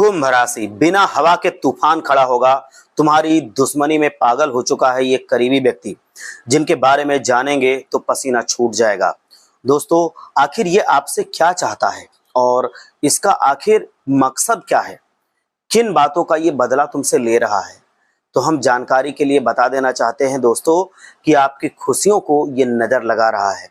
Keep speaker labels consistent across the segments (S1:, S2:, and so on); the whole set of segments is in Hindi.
S1: कुंभ राशि, बिना हवा के तूफान खड़ा होगा। तुम्हारी दुश्मनी में पागल हो चुका है ये करीबी व्यक्ति, जिनके बारे में जानेंगे तो पसीना छूट जाएगा। दोस्तों, आखिर ये आपसे क्या चाहता है और इसका आखिर मकसद क्या है? किन बातों का ये बदला तुमसे ले रहा है? तो हम जानकारी के लिए बता देना चाहते हैं दोस्तों कि आपकी खुशियों को ये नजर लगा रहा है,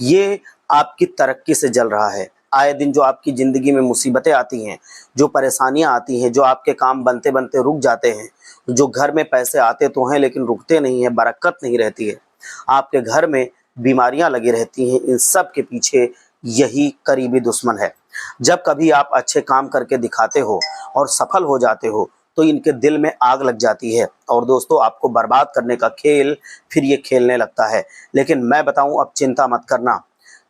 S1: ये आपकी तरक्की से जल रहा है। आए दिन जो आपकी जिंदगी में मुसीबतें आती हैं, जो परेशानियां आती हैं, जो आपके काम बनते बनते रुक जाते हैं, जो घर में पैसे आते तो हैं लेकिन रुकते नहीं है, बरकत नहीं रहती है, आपके घर में बीमारियां लगी रहती हैं, इन सब के पीछे यही करीबी दुश्मन है। जब कभी आप अच्छे काम करके दिखाते हो और सफल हो जाते हो तो इनके दिल में आग लग जाती है और दोस्तों आपको बर्बाद करने का खेल फिर ये खेलने लगता है। लेकिन मैं बताऊं, अब चिंता मत करना,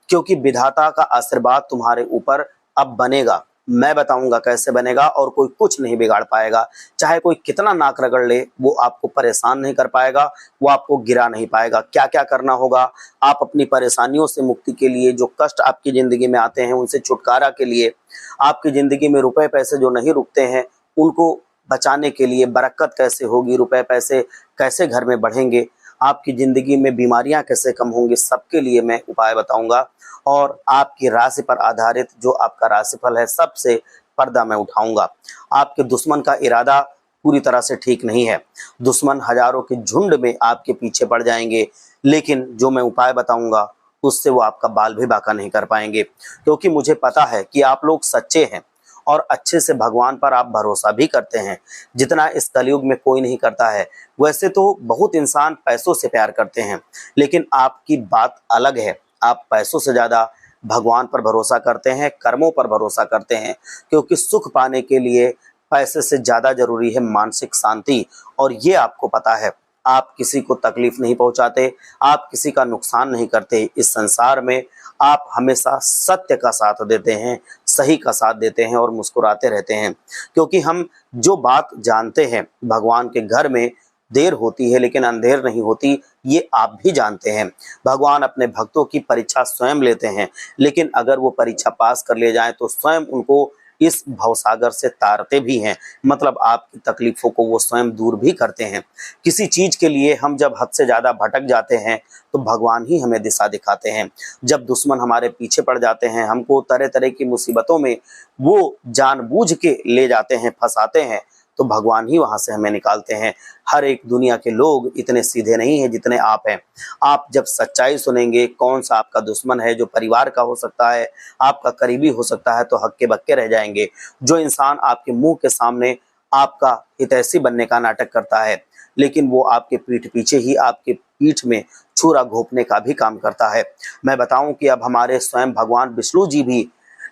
S1: क्योंकि विधाता का आशीर्वाद तुम्हारे ऊपर अब बनेगा। मैं बताऊंगा कैसे बनेगा और कोई कुछ नहीं बिगाड़ पाएगा। चाहे कोई कितना नाक रगड़ ले, वो आपको परेशान नहीं कर पाएगा, वो आपको गिरा नहीं पाएगा। क्या क्या करना होगा? आप अपनी परेशानियों से मुक्ति के लिए, जो कष्ट आपकी जिंदगी में आते हैं उनसे छुटकारा के लिए, आपकी जिंदगी में रुपए पैसे जो नहीं रुकते हैं उनको बचाने के लिए, बरकत कैसे होगी, रुपए पैसे कैसे घर में बढ़ेंगे, आपकी जिंदगी में बीमारियां कैसे कम होंगी, सबके लिए मैं उपाय बताऊंगा। और आपकी राशि पर आधारित जो आपका राशिफल है, सबसे पर्दा मैं उठाऊंगा। आपके दुश्मन का इरादा पूरी तरह से ठीक नहीं है। दुश्मन हजारों के झुंड में आपके पीछे पड़ जाएंगे, लेकिन जो मैं उपाय बताऊंगा उससे वो आपका बाल भी बाका नहीं कर पाएंगे, क्योंकि मुझे पता है कि आप लोग सच्चे हैं और अच्छे से भगवान पर आप भरोसा भी करते हैं, जितना इस कलयुग में कोई नहीं करता है। वैसे तो बहुत इंसान पैसों से प्यार करते हैं, लेकिन आपकी बात अलग है। आप पैसों से ज़्यादा भगवान पर भरोसा करते हैं, कर्मों पर भरोसा करते हैं, क्योंकि सुख पाने के लिए पैसे से ज़्यादा जरूरी है मानसिक शांति। और ये आपको पता है। आप किसी को तकलीफ नहीं पहुंचाते, आप किसी का नुकसान नहीं करते। इस संसार में आप हमेशा सत्य का साथ देते हैं, सही का साथ देते हैं और मुस्कुराते रहते हैं, क्योंकि हम जो बात जानते हैं, भगवान के घर में देर होती है लेकिन अंधेर नहीं होती, ये आप भी जानते हैं। भगवान अपने भक्तों की परीक्षा स्वयं लेते हैं, लेकिन अगर वो परीक्षा पास कर ले जाएं तो स्वयं उनको इस भवसागर से तारते भी हैं। मतलब आपकी तकलीफों को वो स्वयं दूर भी करते हैं। किसी चीज के लिए हम जब हद से ज्यादा भटक जाते हैं तो भगवान ही हमें दिशा दिखाते हैं। जब दुश्मन हमारे पीछे पड़ जाते हैं, हमको तरह तरह की मुसीबतों में वो जानबूझ के ले जाते हैं, फंसाते हैं, तो भगवान ही वहां से हमें निकालते हैं। हर एक दुनिया के लोग इतने सीधे नहीं हैं जितने आप हैं। आप जब सच्चाई सुनेंगे, कौन सा आपका दुश्मन है, जो परिवार का हो सकता है, आपका करीबी हो सकता है, तो हक्के बक्के रह जाएंगे। जो इंसान आपके मुंह के सामने आपका हितैषी बनने का नाटक करता है, लेकिन वो आपके पीठ पीछे ही आपके पीठ में छुरा घोंपने का भी काम करता है। मैं बताऊं कि अब हमारे स्वयं भगवान विष्णु जी भी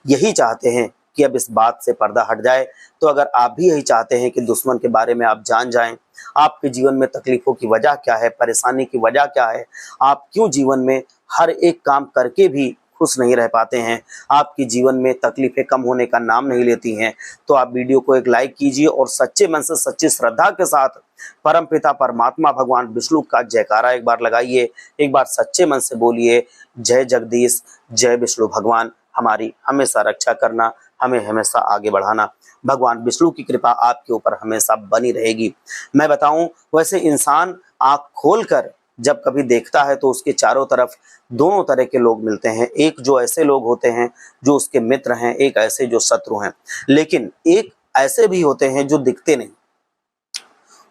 S1: यही चाहते हैं कि अब इस बात से पर्दा हट जाए। तो अगर आप भी यही चाहते हैं कि दुश्मन के बारे में आप जान जाएं, आपके जीवन में तकलीफों की वजह क्या है, परेशानी की वजह क्या है, आप क्यों जीवन में हर एक काम करके भी खुश नहीं रह पाते हैं, आपके जीवन में तकलीफें कम होने का नाम नहीं लेती हैं, तो आप वीडियो को एक लाइक कीजिए और सच्चे मन से, सच्ची श्रद्धा के साथ परमपिता परमात्मा भगवान विष्णु का जयकारा एक बार लगाइए। एक बार सच्चे मन से बोलिए, जय जगदीश, जय विष्णु भगवान, हमारी हमेशा रक्षा करना, हमें हमेशा आगे बढ़ाना। भगवान विष्णु की कृपा आपके ऊपर हमेशा बनी रहेगी। मैं बताऊं, वैसे इंसान आंख खोलकर जब कभी देखता है तो उसके चारों तरफ दोनों तरह के लोग मिलते हैं। एक जो ऐसे लोग होते हैं जो उसके मित्र हैं, एक ऐसे जो शत्रु हैं, लेकिन एक ऐसे भी होते हैं जो दिखते नहीं,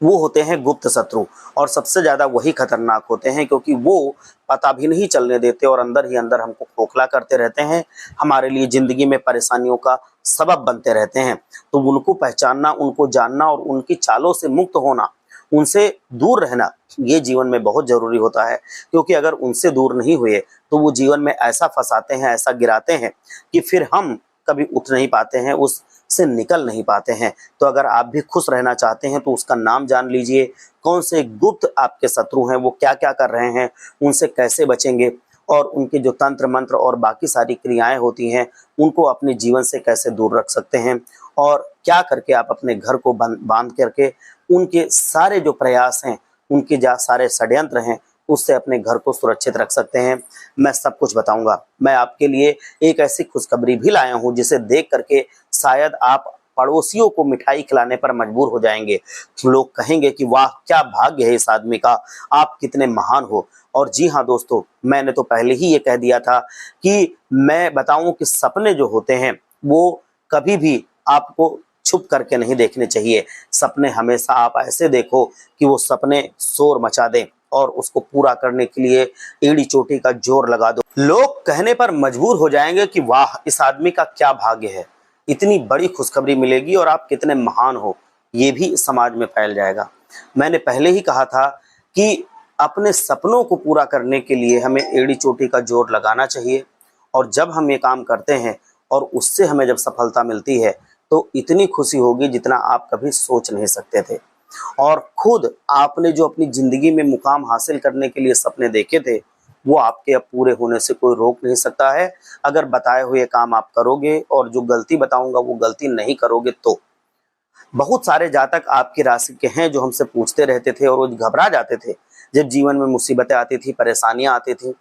S1: वो होते हैं गुप्त शत्रु। और सबसे ज्यादा वही खतरनाक होते हैं, क्योंकि वो पता भी नहीं चलने देते और अंदर ही अंदर हमको खोखला करते रहते हैं, हमारे लिए जिंदगी में परेशानियों का सबब बनते रहते हैं। तो उनको पहचानना, उनको जानना और उनकी चालों से मुक्त होना, उनसे दूर रहना, ये जीवन में बहुत जरूरी होता है। क्योंकि अगर उनसे दूर नहीं हुए तो वो जीवन में ऐसा फंसाते हैं, ऐसा गिराते हैं कि फिर हम कभी उठ नहीं पाते हैं, उससे निकल नहीं पाते हैं। तो अगर आप भी खुश रहना चाहते हैं तो उसका नाम जान लीजिए। कौन से गुप्त आपके शत्रु हैं, वो क्या क्या कर रहे हैं, उनसे कैसे बचेंगे, और उनके जो तंत्र मंत्र और बाकी सारी क्रियाएं होती हैं उनको अपने जीवन से कैसे दूर रख सकते हैं, और क्या करके आप अपने घर को बांध करके उनके सारे जो प्रयास हैं, उनके जो सारे षड्यंत्र हैं, उससे अपने घर को सुरक्षित रख सकते हैं। मैं सब कुछ बताऊंगा। मैं आपके लिए एक ऐसी खुशखबरी भी लाया हूं जिसे देख करके शायद आप पड़ोसियों को मिठाई खिलाने पर मजबूर हो जाएंगे। लोग कहेंगे कि वाह क्या भाग्य है इस आदमी का, आप कितने महान हो। और जी हाँ दोस्तों, मैंने तो पहले ही ये कह दिया था कि मैं बताऊं कि सपने जो होते हैं वो कभी भी आपको छुप करके नहीं देखने चाहिए। सपने हमेशा आप ऐसे देखो कि वो सपने शोर मचा दें और उसको पूरा करने के लिए एड़ी चोटी का जोर लगा दो। लोग कहने पर मजबूर हो जाएंगे कि वाह इस आदमी का क्या भाग्य है, इतनी बड़ी खुशखबरी मिलेगी और आप कितने महान हो, ये भी समाज में फैल जाएगा। मैंने पहले ही कहा था कि अपने सपनों को पूरा करने के लिए हमें एड़ी चोटी का जोर लगाना चाहिए, और जब हम ये काम करते हैं और उससे हमें जब सफलता मिलती है तो इतनी खुशी होगी जितना आप कभी सोच नहीं सकते थे। और खुद आपने जो अपनी जिंदगी में मुकाम हासिल करने के लिए सपने देखे थे वो आपके अब पूरे होने से कोई रोक नहीं सकता है, अगर बताए हुए काम आप करोगे और जो गलती बताऊंगा वो गलती नहीं करोगे तो। बहुत सारे जातक आपकी राशि के हैं जो हमसे पूछते रहते थे और वो घबरा जाते थे जब जीवन में मुसीबतें आती थी, परेशानियां आती थी।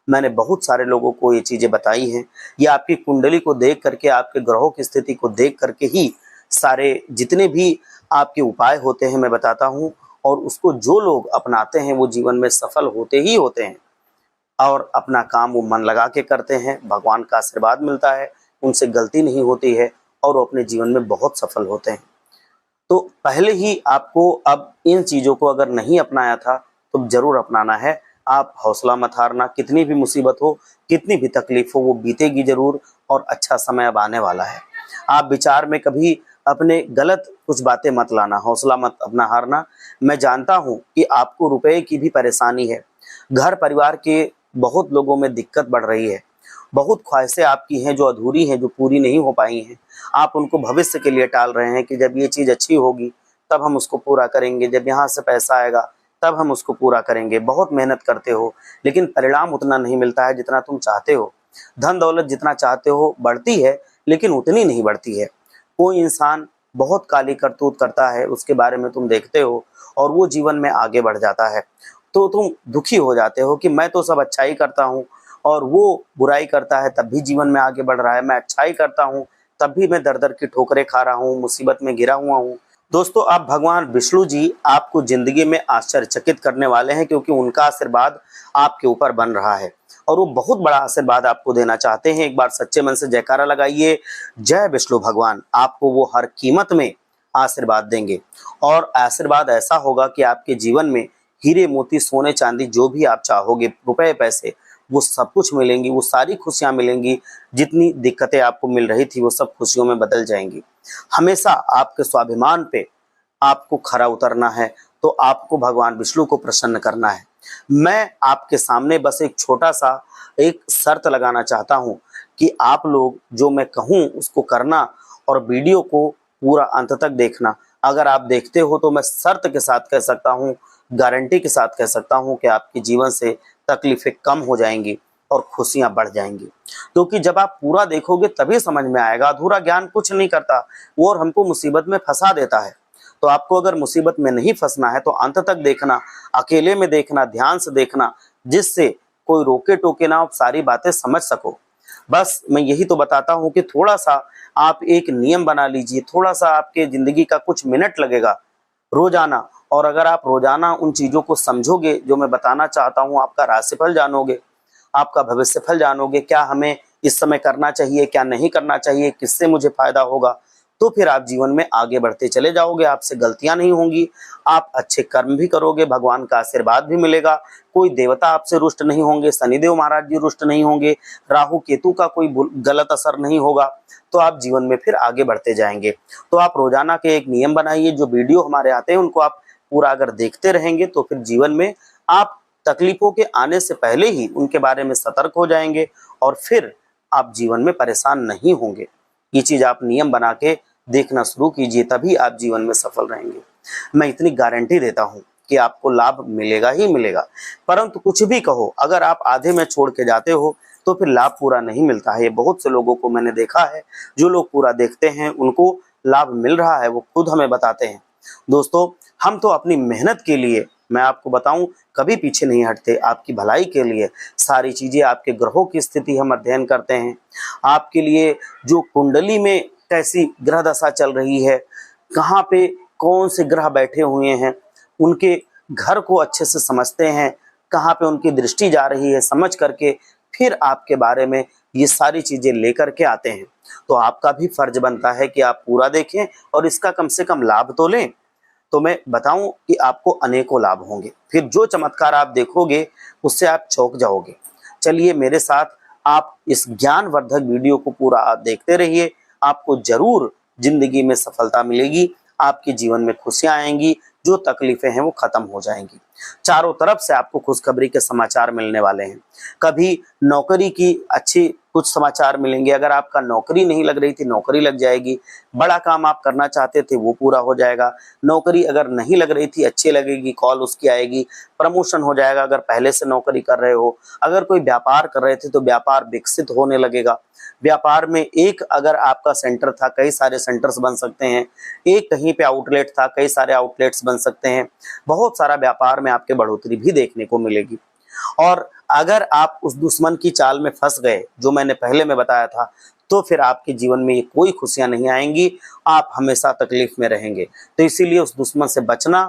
S1: मैंने बहुत सारे लोगों को ये चीजें बताई हैं। ये आपकी कुंडली को देख करके, आपके ग्रहों की स्थिति को देख करके ही सारे जितने भी आपके उपाय होते हैं मैं बताता हूँ, और उसको जो लोग अपनाते हैं वो जीवन में सफल होते ही होते हैं और अपना काम वो मन लगा के करते हैं। भगवान का आशीर्वाद मिलता है, उनसे गलती नहीं होती है और वो अपने जीवन में बहुत सफल होते हैं। तो पहले ही आपको अब इन चीज़ों को अगर नहीं अपनाया था तो जरूर अपनाना है। आप हौसला मत हारना, कितनी भी मुसीबत हो, कितनी भी तकलीफ हो, वो बीतेगी जरूर और अच्छा समय अब आने वाला है। आप विचार में कभी अपने गलत कुछ बातें मत लाना, हौसला मत अपना हारना। मैं जानता हूँ कि आपको रुपए की भी परेशानी है, घर परिवार के बहुत लोगों में दिक्कत बढ़ रही है, बहुत ख्वाहिशें आपकी हैं जो अधूरी हैं, जो पूरी नहीं हो पाई हैं। आप उनको भविष्य के लिए टाल रहे हैं कि जब ये चीज़ अच्छी होगी तब हम उसको पूरा करेंगे, जब यहाँ से पैसा आएगा तब हम उसको पूरा करेंगे। बहुत मेहनत करते हो लेकिन परिणाम उतना नहीं मिलता है जितना तुम चाहते हो। धन दौलत जितना चाहते हो बढ़ती है लेकिन उतनी नहीं बढ़ती है। कोई इंसान बहुत काली करतूत करता है, उसके बारे में तुम देखते हो और वो जीवन में आगे बढ़ जाता है तो तुम दुखी हो जाते हो कि मैं तो सब अच्छा ही करता हूँ और वो बुराई करता है तब भी जीवन में आगे बढ़ रहा है, मैं अच्छा ही करता हूँ तब भी मैं दर दर की ठोकरें खा रहा हूँ, मुसीबत में घिरा हुआ हूँ। दोस्तों, अब भगवान विष्णु जी आपको जिंदगी में आश्चर्यचकित करने वाले हैं क्योंकि उनका आशीर्वाद आपके ऊपर बन रहा है और वो बहुत बड़ा आशीर्वाद आपको देना चाहते हैं। एक बार सच्चे मन से जयकारा लगाइए, जय विष्णु भगवान। आपको वो हर कीमत में आशीर्वाद देंगे और आशीर्वाद ऐसा होगा कि आपके जीवन में हीरे मोती सोने चांदी जो भी आप चाहोगे, रुपए पैसे, वो सब कुछ मिलेंगी। वो सारी खुशियां मिलेंगी, जितनी दिक्कतें आपको मिल रही थी वो सब खुशियों में बदल जाएंगी। हमेशा आपके स्वाभिमान पे आपको खरा उतरना है तो आपको भगवान विष्णु को प्रसन्न करना है। मैं आपके सामने बस एक छोटा सा एक शर्त लगाना चाहता हूं कि आप लोग जो मैं कहूं उसको करना और वीडियो को पूरा अंत तक देखना। अगर आप देखते हो तो मैं शर्त के साथ कह सकता हूं, गारंटी के साथ कह सकता हूं कि आपके जीवन से तकलीफें कम हो जाएंगी और खुशियां बढ़ जाएंगी। क्योंकि जब आप पूरा देखोगे तभी समझ में आएगा। अधूरा ज्ञान कुछ नहीं करता, वो और हमको मुसीबत में फंसा देता है। तो आपको अगर मुसीबत में नहीं फंसना है तो अंत तक देखना, अकेले में देखना, ध्यान से देखना, जिससे कोई रोके टोके ना, आप सारी बातें समझ सको। बस मैं यही तो बताता हूँ कि थोड़ा सा आप एक नियम बना लीजिए, थोड़ा सा आपके जिंदगी का कुछ मिनट लगेगा रोजाना, और अगर आप रोजाना उन चीजों को समझोगे जो मैं बताना चाहता हूँ, आपका राशिफल जानोगे, आपका भविष्य फल जानोगे, क्या हमें इस समय करना चाहिए, क्या नहीं करना चाहिए, किससे मुझे फायदा होगा, तो फिर आप जीवन में आगे बढ़ते चले जाओगे। आपसे गलतियां नहीं होंगी, आप अच्छे कर्म भी करोगे, भगवान का आशीर्वाद भी मिलेगा, कोई देवता आपसे रुष्ट नहीं होंगे, शनिदेव महाराज जी रुष्ट नहीं होंगे, राहु केतु का कोई गलत असर नहीं होगा, तो आप जीवन में फिर आगे बढ़ते जाएंगे। तो आप रोजाना के एक नियम बनाइए, जो वीडियो हमारे आते हैं उनको आप पूरा अगर देखते रहेंगे तो फिर जीवन में आप तकलीफों के आने से पहले ही उनके बारे में सतर्क हो जाएंगे और फिर आप जीवन में परेशान नहीं होंगे। ये चीज आप नियम बना के देखना शुरू कीजिए, तभी आप जीवन में सफल रहेंगे। मैं इतनी गारंटी देता हूं कि आपको लाभ मिलेगा ही मिलेगा। परंतु कुछ भी कहो, अगर आप आधे में छोड़ के जाते हो तो फिर लाभ पूरा नहीं मिलता है। ये बहुत से लोगों को मैंने देखा है, जो लोग पूरा देखते हैं उनको लाभ मिल रहा है, वो खुद हमें बताते हैं। दोस्तों, हम तो अपनी मेहनत के लिए, मैं आपको बताऊं, कभी पीछे नहीं हटते। आपकी भलाई के लिए सारी चीजें, आपके ग्रहों की स्थिति हम अध्ययन करते हैं, आपके लिए जो कुंडली में कैसी ग्रह दशा चल रही है, कहाँ पे कौन से ग्रह बैठे हुए हैं, उनके घर को अच्छे से समझते हैं, कहाँ पे उनकी दृष्टि जा रही है, समझ करके फिर आपके बारे में ये सारी चीजें लेकर के आते हैं। तो आपका भी फर्ज बनता है कि आप पूरा देखें और इसका कम से कम लाभ तो लें। तो मैं बताऊं कि आपको अनेकों लाभ होंगे, फिर जो चमत्कार आप देखोगे उससे आप चौंक जाओगे। चलिए मेरे साथ आप इस ज्ञानवर्धक वीडियो को पूरा आप देखते रहिए, आपको जरूर जिंदगी में सफलता मिलेगी, आपके जीवन में खुशियां आएंगी, जो तकलीफें हैं वो खत्म हो जाएंगी। चारों तरफ से आपको खुशखबरी के समाचार मिलने वाले हैं। कभी नौकरी की अच्छी कुछ समाचार मिलेंगे, अगर आपका नौकरी नहीं लग रही थी नौकरी लग जाएगी, बड़ा काम आप करना चाहते थे वो पूरा हो जाएगा, नौकरी अगर नहीं लग रही थी अच्छी लगेगी, कॉल उसकी आएगी, प्रमोशन हो जाएगा अगर पहले से नौकरी कर रहे हो, अगर कोई व्यापार कर रहे थे तो व्यापार विकसित होने लगेगा, व्यापार में एक अगर आपका सेंटर था कई सारे सेंटर्स बन सकते हैं, एक कहीं पे आउटलेट था कई सारे आउटलेट्स बन सकते हैं, बहुत सारा व्यापार में आपके बढ़ोतरी भी देखने को मिलेगी। और अगर आप उस दुश्मन की चाल में फंस गए जो मैंने पहले में बताया था, तो फिर आपके जीवन में ये कोई खुशियां नहीं आएंगी, आप हमेशा तकलीफ में रहेंगे। तो इसीलिए उस दुश्मन से बचना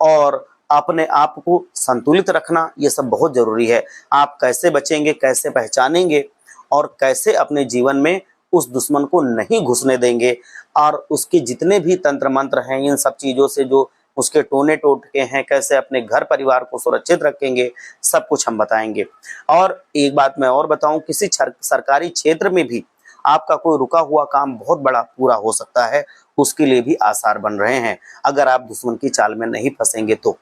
S1: और अपने आप को संतुलित रखना ये सब बहुत जरूरी है। आप कैसे बचेंगे, कैसे पहचानेंगे और कैसे अपने जीवन में उस दुश्मन को नहीं घुसने देंगे और उसके जितने भी तंत्र मंत्र हैं, इन सब चीजों से जो उसके टोने टोटके हैं, कैसे अपने घर परिवार को सुरक्षित रखेंगे, सब कुछ हम बताएंगे। और एक बात मैं और बताऊं, किसी सरकारी क्षेत्र में भी आपका कोई रुका हुआ काम बहुत बड़ा पूरा हो सकता है, उसके लिए भी आसार बन रहे हैं अगर आप दुश्मन की चाल में नहीं फंसेंगे तो।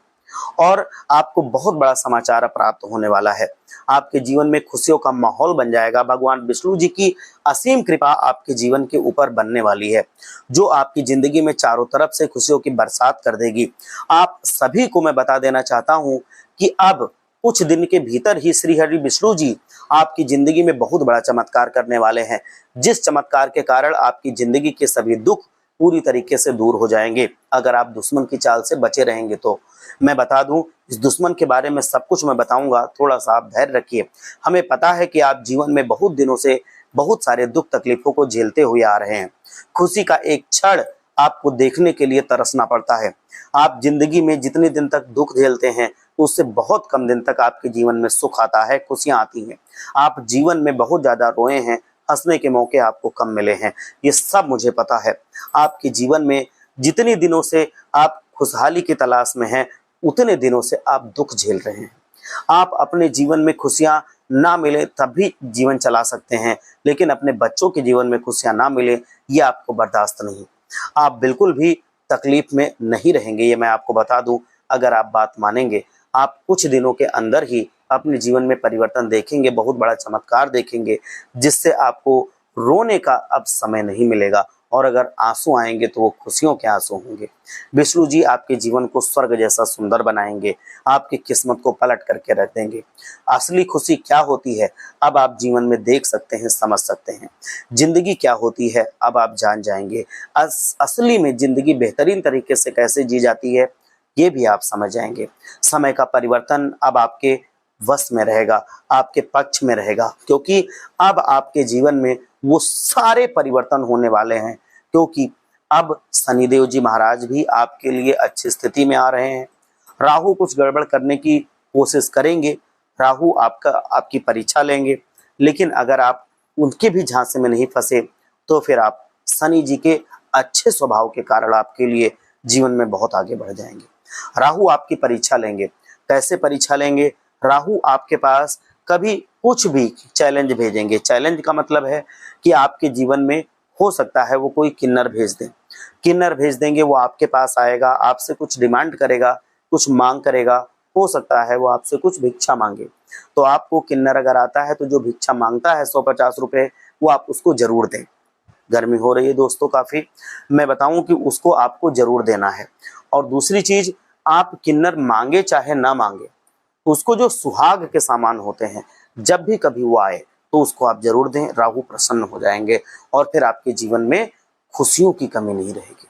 S1: और आपको बहुत बड़ा समाचार प्राप्त होने वाला है, आपके जीवन में खुशियों का माहौल बन जाएगा। भगवान विष्णु जी की असीम कृपा आपके जीवन के ऊपर बनने वाली है, जो आपकी जिंदगी में चारों तरफ से खुशियों की बरसात कर देगी। आप सभी को मैं बता देना चाहता हूं कि अब कुछ दिन के भीतर ही श्री हरि विष्णु जी आपकी जिंदगी में बहुत बड़ा चमत्कार करने वाले हैं, जिस चमत्कार के कारण आपकी जिंदगी के सभी दुख पूरी तरीके से दूर हो जाएंगे अगर आप दुश्मन की चाल से बचे रहेंगे तो। मैं बता दूं, इस दुश्मन के बारे में सब कुछ मैं बताऊंगा, थोड़ा सा आप धैर्य रखिए। हमें पता है कि आप जीवन में बहुत दिनों से बहुत सारे दुख तकलीफों को झेलते हुए आ रहे हैं, खुशी का एक क्षण आपको देखने के लिए तरसना पड़ता है। आप जिंदगी में जितने दिन तक दुख झेलते हैं उससे बहुत कम दिन तक आपके जीवन में सुख आता है, खुशियां आती हैं। आप जीवन में बहुत ज्यादा रोए हैं, हंसने के मौके आपको कम मिले हैं, ये सब मुझे पता है। आपके जीवन में जितने दिनों से आप खुशहाली की तलाश में हैं, उतने दिनों से आप दुख झेल रहे हैं। आप अपने जीवन में खुशियां ना मिले तब भी जीवन चला सकते हैं, लेकिन अपने बच्चों के जीवन में खुशियां ना मिले ये आपको बर्दाश्त नहीं। आप बिल्कुल भी तकलीफ में नहीं रहेंगे, ये मैं आपको बता दूं। अगर आप बात मानेंगे, आप कुछ दिनों के अंदर ही अपने जीवन में परिवर्तन देखेंगे, बहुत बड़ा चमत्कार देखेंगे, जिससे आपको रोने का अब समय नहीं मिलेगा और अगर आंसू आएंगे तो वो खुशियों के आंसू होंगे। विष्णु जी आपके जीवन को स्वर्ग जैसा सुंदर बनाएंगे, आपकी किस्मत को पलट करके रख देंगे। असली खुशी क्या होती है अब आप जीवन में देख सकते हैं, समझ सकते हैं। जिंदगी क्या होती है अब आप जान जाएंगे। असली में जिंदगी बेहतरीन तरीके से कैसे जी जाती है ये भी आप समझ जाएंगे। समय का परिवर्तन अब आपके वश में रहेगा, आपके पक्ष में रहेगा, क्योंकि अब आपके जीवन में वो सारे परिवर्तन होने वाले हैं, क्योंकि अब शनिदेव जी महाराज भी आपके लिए अच्छी स्थिति में आ रहे हैं। राहु कुछ गड़बड़ करने की कोशिश करेंगे, राहु आपकी परीक्षा लेंगे, लेकिन अगर आप उनके भी झांसे में नहीं फंसे तो फिर आप शनि जी के अच्छे स्वभाव के कारण आपके लिए जीवन में बहुत आगे बढ़ जाएंगे। राहु आपकी परीक्षा लेंगे। कैसे परीक्षा लेंगे? राहु आपके पास कभी कुछ भी चैलेंज भेजेंगे। चैलेंज का मतलब है कि आपके जीवन में हो सकता है वो कोई किन्नर भेज दें, किन्नर भेज देंगे, वो आपके पास आएगा, आपसे कुछ डिमांड करेगा, कुछ मांग करेगा, हो सकता है वो आपसे कुछ भिक्षा मांगे। तो आपको किन्नर अगर आता है तो जो भिक्षा मांगता है 150 रुपए, वो आप उसको जरूर दें। गर्मी हो रही है दोस्तों काफी, मैं बताऊं कि उसको आपको जरूर देना है। और दूसरी चीज, आप किन्नर मांगे चाहे ना मांगे, उसको जो सुहाग के सामान होते हैं जब भी कभी वो आए तो उसको आप जरूर दें। राहु प्रसन्न हो जाएंगे और फिर आपके जीवन में खुशियों की कमी नहीं रहेगी।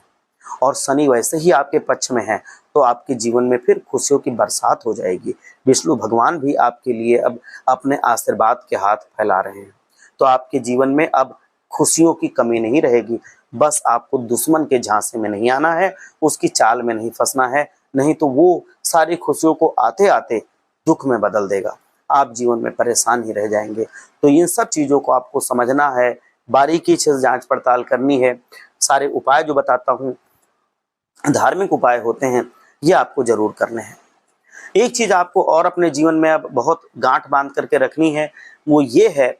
S1: और शनि वैसे ही आपके पक्ष में है तो आपके जीवन में फिर खुशियों की बरसात हो जाएगी। विष्णु भगवान भी आपके लिए अब अपने आशीर्वाद के हाथ फैला रहे हैं, तो आपके जीवन में अब खुशियों की कमी नहीं रहेगी। बस आपको दुश्मन के झांसे में नहीं आना है, उसकी चाल में नहीं फंसना है, नहीं तो वो सारी खुशियों को आते आते दुख में बदल देगा। आप जीवन में परेशान ही रह जाएंगे। तो इन सब चीज़ों को आपको समझना है, बारीकी से जांच पड़ताल करनी है। सारे उपाय जो बताता हूँ धार्मिक उपाय होते हैं, ये आपको जरूर करने हैं। एक चीज आपको और अपने जीवन में अब बहुत गांठ बांध करके रखनी है, वो ये है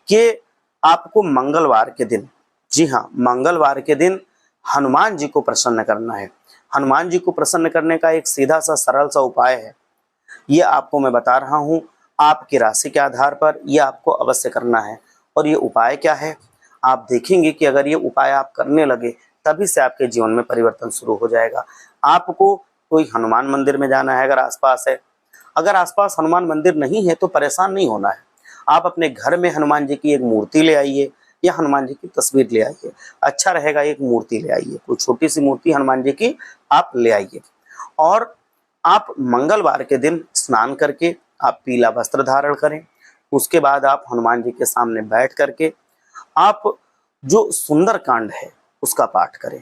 S1: कि आपको मंगलवार के दिन, जी हाँ, मंगलवार के दिन हनुमान जी को प्रसन्न करना है। हनुमान जी को प्रसन्न करने का एक सीधा सा सरल सा उपाय है, ये आपको मैं बता रहा हूँ। आपकी राशि के आधार पर ये आपको अवश्य करना है। और ये उपाय क्या है, आप देखेंगे कि अगर ये उपाय आप करने लगे तभी से आपके जीवन में परिवर्तन शुरू हो जाएगा। आपको कोई हनुमान मंदिर में जाना है अगर आसपास है, अगर आसपास हनुमान मंदिर नहीं है तो परेशान नहीं होना है। आप अपने घर में हनुमान जी की एक मूर्ति ले आइए या हनुमान जी की तस्वीर ले आइए। अच्छा रहेगा एक मूर्ति ले आइए, कोई छोटी सी मूर्ति हनुमान जी की आप ले आइए। और आप मंगलवार के दिन स्नान करके आप पीला वस्त्र धारण करें। उसके बाद आप हनुमान जी के सामने बैठ करके आप जो सुंदरकांड है उसका पाठ करें।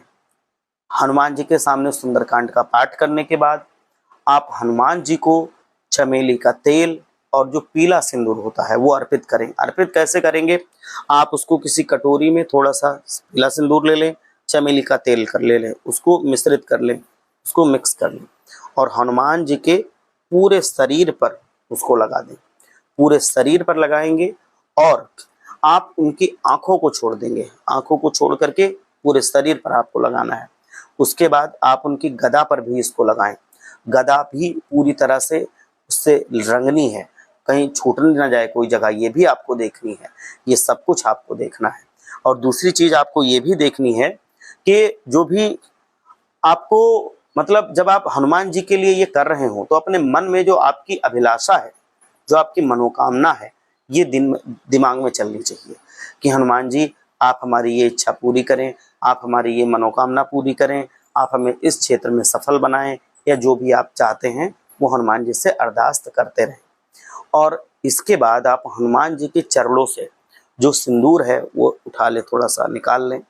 S1: हनुमान जी के सामने सुंदरकांड का पाठ करने के बाद आप हनुमान जी को चमेली का तेल और जो पीला सिंदूर होता है वो अर्पित करें। अर्पित कैसे करेंगे, आप उसको किसी कटोरी में थोड़ा सा पीला सिंदूर ले लें, चमेली का तेल कर ले लें, उसको मिश्रित कर लें, उसको मिक्स कर लें और हनुमान जी के पूरे शरीर पर उसको लगा दें। पूरे शरीर पर लगाएंगे और आप उनकी आंखों को छोड़ देंगे। आंखों को छोड़ करके पूरे शरीर पर आपको लगाना है। उसके बाद आप उनकी गदा पर भी इसको लगाएं। गदा भी पूरी तरह से उससे रंगनी है, कहीं छूट ना जाए कोई जगह, ये भी आपको देखनी है। ये सब कुछ आपको देखना है। और दूसरी चीज आपको ये भी देखनी है कि जो भी आपको मतलब जब आप हनुमान जी के लिए ये कर रहे हो तो अपने मन में जो आपकी अभिलाषा है, जो आपकी मनोकामना है, ये दिमाग में चलनी चाहिए कि हनुमान जी आप हमारी ये इच्छा पूरी करें, आप हमारी ये मनोकामना पूरी करें, आप हमें इस क्षेत्र में सफल बनाएं, या जो भी आप चाहते हैं वो हनुमान जी से अरदास करते रहें। और इसके बाद आप हनुमान जी के चरणों से जो सिंदूर है वो उठा लें, थोड़ा सा निकाल लें,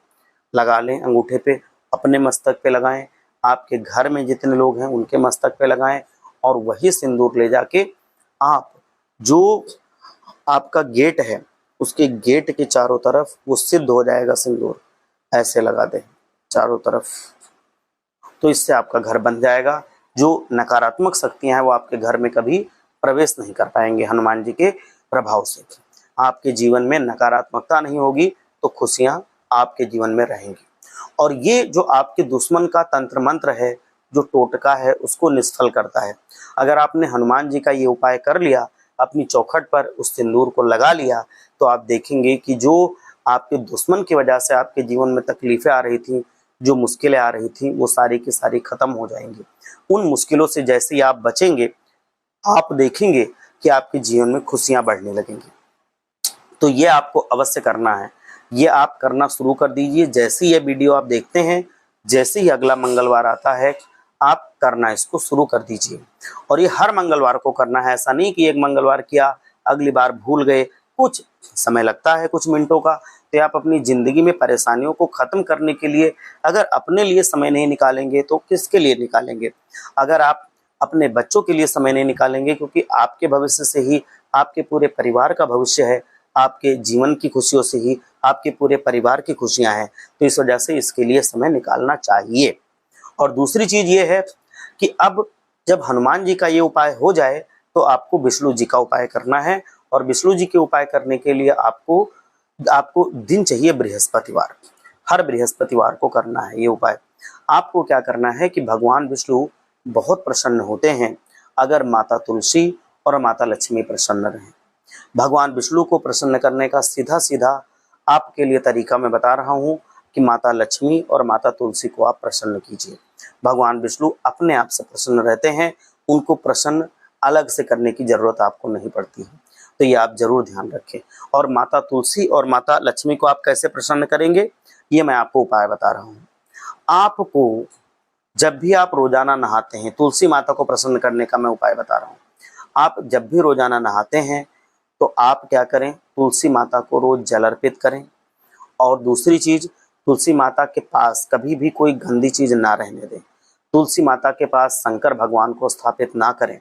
S1: लगा लें अंगूठे पे, अपने मस्तक पे लगाएं, आपके घर में जितने लोग हैं उनके मस्तक पे लगाएं और वही सिंदूर ले जाके आप जो आपका गेट है उसके गेट के चारों तरफ वो सिद्ध हो जाएगा सिंदूर, ऐसे लगा दें चारों तरफ। तो इससे आपका घर बन जाएगा। जो नकारात्मक शक्तियां हैं वो आपके घर में कभी प्रवेश नहीं कर पाएंगे। हनुमान जी के प्रभाव से आपके जीवन में नकारात्मकता नहीं होगी तो खुशियां आपके जीवन में रहेंगी। और ये जो आपके दुश्मन का तंत्र मंत्र है, जो टोटका है, उसको निष्फल करता है। अगर आपने हनुमान जी का ये उपाय कर लिया, अपनी चौखट पर उस सिंदूर को लगा लिया, तो आप देखेंगे कि जो आपके दुश्मन की वजह से आपके जीवन में तकलीफें आ रही थी, जो मुश्किलें आ रही थी, वो सारी की सारी खत्म हो जाएंगी। उन मुश्किलों से जैसे ही आप बचेंगे, आप देखेंगे कि आपके जीवन में खुशियां बढ़ने लगेंगी। तो ये आपको अवश्य करना है। ये आप करना शुरू कर दीजिए। जैसे ही ये वीडियो आप देखते हैं, जैसे ही अगला मंगलवार आता है, आप करना इसको शुरू कर दीजिए। और ये हर मंगलवार को करना है। ऐसा नहीं कि एक मंगलवार किया अगली बार भूल गए। कुछ समय लगता है, कुछ मिनटों का। तो आप अपनी जिंदगी में परेशानियों को खत्म करने के लिए अगर अपने लिए समय नहीं निकालेंगे तो किसके लिए निकालेंगे। अगर आप अपने बच्चों के लिए समय नहीं निकालेंगे, क्योंकि आपके भविष्य से ही आपके पूरे परिवार का भविष्य है, आपके जीवन की खुशियों से ही आपके पूरे परिवार की खुशियां हैं, तो इस वजह से इसके लिए समय निकालना चाहिए। और दूसरी चीज ये है कि अब जब हनुमान जी का ये उपाय हो जाए तो आपको विष्णु जी का उपाय करना है। और विष्णु जी के उपाय करने के लिए आपको दिन चाहिए बृहस्पतिवार। हर बृहस्पतिवार को करना है ये उपाय। आपको क्या करना है कि भगवान विष्णु बहुत प्रसन्न होते हैं अगर माता तुलसी और माता लक्ष्मी प्रसन्न रहें। भगवान विष्णु को प्रसन्न करने का सीधा सीधा आपके लिए तरीका मैं बता रहा हूँ कि माता लक्ष्मी और माता तुलसी को आप प्रसन्न कीजिए। भगवान विष्णु अपने आप से प्रसन्न रहते हैं, उनको प्रसन्न अलग से करने की जरूरत आपको नहीं पड़ती है। तो ये आप जरूर ध्यान रखें। और माता तुलसी और माता लक्ष्मी को आप कैसे प्रसन्न करेंगे, ये मैं आपको उपाय बता रहा हूँ। आपको जब भी आप रोजाना नहाते हैं, तुलसी माता को प्रसन्न करने का मैं उपाय बता रहा हूँ। आप जब भी रोजाना नहाते हैं तो आप क्या करें, तुलसी माता को रोज जल अर्पित करें। और दूसरी चीज, तुलसी माता के पास कभी भी कोई गंदी चीज ना रहने दें। तुलसी माता के पास शंकर भगवान को स्थापित ना करें।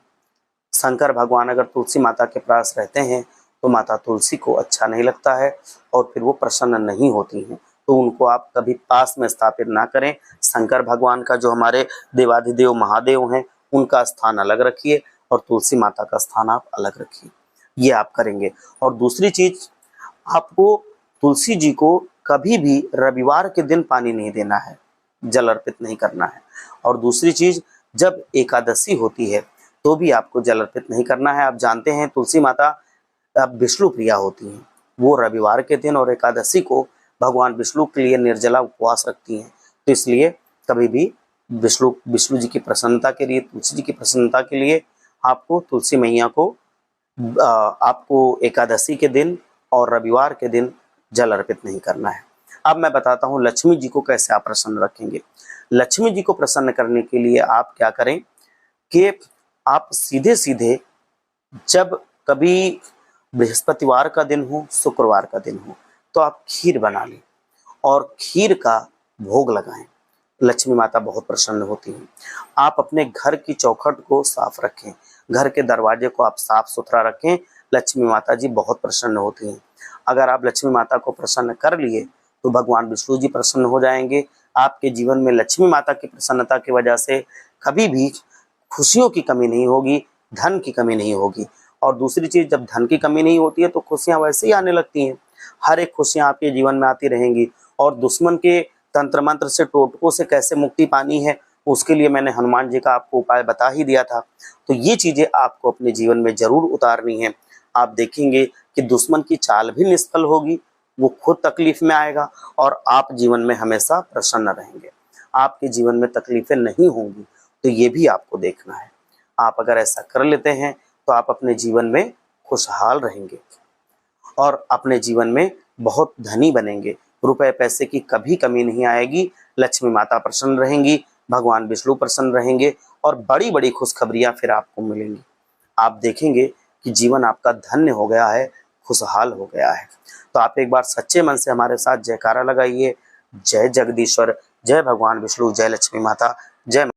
S1: शंकर भगवान अगर तुलसी माता के पास रहते हैं तो माता तुलसी को अच्छा नहीं लगता है और फिर वो प्रसन्न नहीं होती हैं, तो उनको आप कभी पास में स्थापित ना करें। शंकर भगवान का जो हमारे देवाधिदेव महादेव हैं उनका स्थान अलग रखिए और तुलसी माता का स्थान आप अलग रखिए, ये आप करेंगे। और दूसरी चीज, आपको तुलसी जी को कभी भी रविवार के दिन पानी नहीं देना है, जल अर्पित नहीं करना है। और दूसरी चीज, जब एकादशी होती है तो भी आपको जल अर्पित नहीं करना है। आप जानते हैं तुलसी माता विष्णु प्रिया होती हैं, वो रविवार के दिन और एकादशी को भगवान विष्णु के लिए निर्जला उपवास रखती हैं, तो इसलिए कभी भी विष्णु जी की प्रसन्नता के लिए, तुलसी जी की प्रसन्नता के लिए आपको तुलसी मैया को आपको एकादशी के दिन और रविवार के दिन जल अर्पित नहीं करना है। अब मैं बताता हूँ लक्ष्मी जी को कैसे आप प्रसन्न रखेंगे। लक्ष्मी जी को प्रसन्न करने के लिए आप क्या करें कि आप सीधे सीधे, जब कभी बृहस्पतिवार का दिन हो, शुक्रवार का दिन हो, तो आप खीर बना लें और खीर का भोग लगाएं। लक्ष्मी माता बहुत प्रसन्न होती हैं। आप अपने घर की चौखट को साफ रखें, घर के दरवाजे को आप साफ सुथरा रखें, लक्ष्मी माता जी बहुत प्रसन्न होती हैं। अगर आप लक्ष्मी माता को प्रसन्न कर लिए तो भगवान विष्णु जी प्रसन्न हो जाएंगे। आपके जीवन में लक्ष्मी माता की प्रसन्नता की वजह से कभी भी खुशियों की कमी नहीं होगी, धन की कमी नहीं होगी। और दूसरी चीज, जब धन की कमी नहीं होती है तो खुशियां वैसे ही आने लगती हैं। हर एक खुशियां आपके जीवन में आती रहेंगी। और दुश्मन के तंत्र मंत्र से, टोटकों से कैसे मुक्ति पानी है, उसके लिए मैंने हनुमान जी का आपको उपाय बता ही दिया था। तो ये चीजें आपको अपने जीवन में जरूर उतारनी है। आप देखेंगे कि दुश्मन की चाल भी निष्फल होगी, वो खुद तकलीफ में आएगा और आप जीवन में हमेशा प्रसन्न रहेंगे। आपके जीवन में तकलीफें नहीं होंगी, तो ये भी आपको देखना है। आप अगर ऐसा कर लेते हैं तो आप अपने जीवन में खुशहाल रहेंगे और अपने जीवन में बहुत धनी बनेंगे। रुपए पैसे की कभी कमी नहीं आएगी। लक्ष्मी माता प्रसन्न रहेंगी, भगवान विष्णु प्रसन्न रहेंगे और बड़ी बड़ी खुशखबरियां फिर आपको मिलेंगी। आप देखेंगे कि जीवन आपका धन्य हो गया है, खुशहाल हो गया है। तो आप एक बार सच्चे मन से हमारे साथ जयकारा लगाइए। जय जगदीश्वर, जय भगवान विष्णु, जय लक्ष्मी माता, जय